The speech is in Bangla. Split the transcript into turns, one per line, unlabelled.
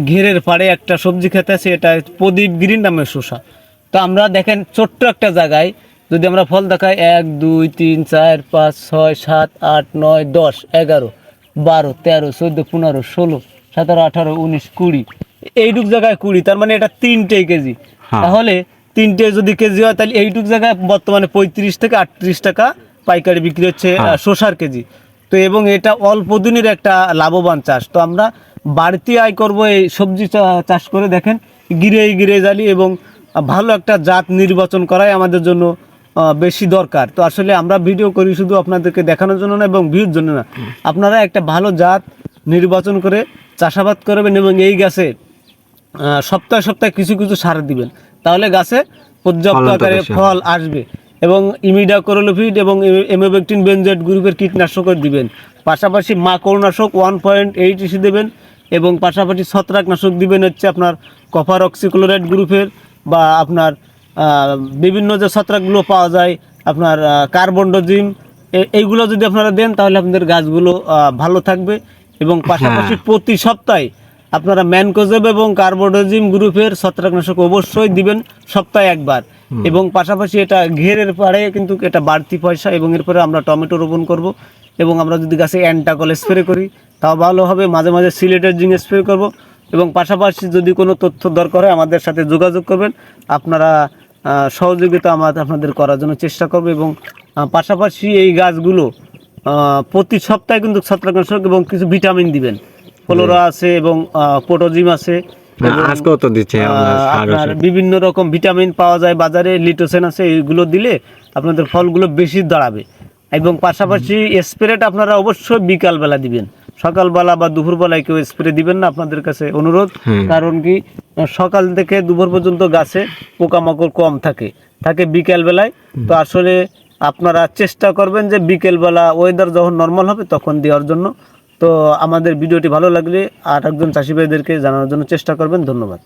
ঘেরের পাড়ে একটা সবজি ক্ষেত আছে, এটা প্রদীপ গ্রিন নামের শসা। তো আমরা দেখেন ছোট্ট একটা জায়গায় যদি আমরা ফল দেখাই 1 2 3 4 5 6 7 8 9 10 11 12 13 14 15 16 17 18 19 20 এইটুক জায়গায় 20, তার মানে এটা 3 কেজি। তাহলে 3 যদি কেজি হয় তাহলে এইটুক জায়গায় বর্তমানে 35 থেকে 38 টাকা পাইকারি বিক্রি হচ্ছে শসার কেজি। তো এবং এটা অল্প দিনের একটা লাভবান চাষ। তো আমরা বাড়তি আয় করব এই সবজি চাষ করে। দেখেন গিরে জালি এবং ভালো একটা জাত নির্বাচন করাই আমাদের জন্য বেশি দরকার। তো আসলে আমরা ভিডিও করি শুধু আপনাদেরকে দেখানোর জন্য না এবং ভিউর জন্য না, আপনারা একটা ভালো জাত নির্বাচন করে চাষাবাদ করবেন এবং এই গাছে সপ্তাহে সপ্তাহে কিছু কিছু সার দিবেন, তাহলে গাছে পর্যাপ্ত আকারে ফল আসবে। এবং ইমিডাক্লোপিড এবং এমোবেক্টিন বেনজয়েড গ্রুপের কীটনাশক দিবেন, পাশাপাশি মাকড়নাশক 1.8 ইসি দেবেন এবং পাশাপাশি ছত্রাকনাশক দিবেন হচ্ছে আপনার কপার অক্সিক্লোরাইড গ্রুপের বা আপনার বিভিন্ন যে ছত্রাকগুলো পাওয়া যায় আপনার কার্বনডোজিম, এইগুলো যদি আপনারা দেন তাহলে আপনাদের গাছগুলো ভালো থাকবে। এবং পাশাপাশি প্রতি সপ্তাহে আপনারা ম্যানকোজেব এবং কার্বনডোজিম গ্রুপের ছত্রাকনাশক অবশ্যই দিবেন সপ্তাহে একবার। এবং পাশাপাশি এটা ঘেরের পাড়ে কিন্তু এটা বাড়তি পয়সা। এবং এরপরে আমরা টমেটো রোপণ করব এবং আমরা যদি গাছে অ্যান্টাকল স্প্রে করি তাও ভালো হবে, মাঝে মাঝে সিলেটের জিঙ্ক স্প্রে করব। এবং পাশাপাশি যদি কোনো তথ্য দরকার হয় আমাদের সাথে যোগাযোগ করবেন, আপনারা সহযোগিতা আপনাদের করার জন্য চেষ্টা করব। এবং পাশাপাশি এই গাছগুলো প্রতি সপ্তাহে কিন্তু ছত্রাকনাশক এবং কিছু ভিটামিন দিবেন, ফ্লোরা আছে এবং পটোজিম আছে, আপনার বিভিন্ন রকম ভিটামিন পাওয়া যায় বাজারে, লিটোসেন আছে, এইগুলো দিলে আপনাদের ফলগুলো বেশি দাঁড়াবে। এবং পাশাপাশি স্প্রেটা আপনারা অবশ্যই বিকালবেলা দিবেন, সকালবেলা বা দুপুরবেলায় কেউ স্প্রে দিবেন না, আপনাদের কাছে অনুরোধ। কারণ কি সকাল থেকে দুপুর পর্যন্ত গাছে পোকামাকড় কম থাকে বিকালবেলায়। তো আসলে আপনারা চেষ্টা করবেন যে বিকেলবেলা ওয়েদার যখন নর্মাল হবে তখন দেওয়ার জন্য। তো আমাদের ভিডিওটি ভালো লাগলে আর একজন চাষি ভাইদেরকে জানানোর জন্য চেষ্টা করবেন। ধন্যবাদ।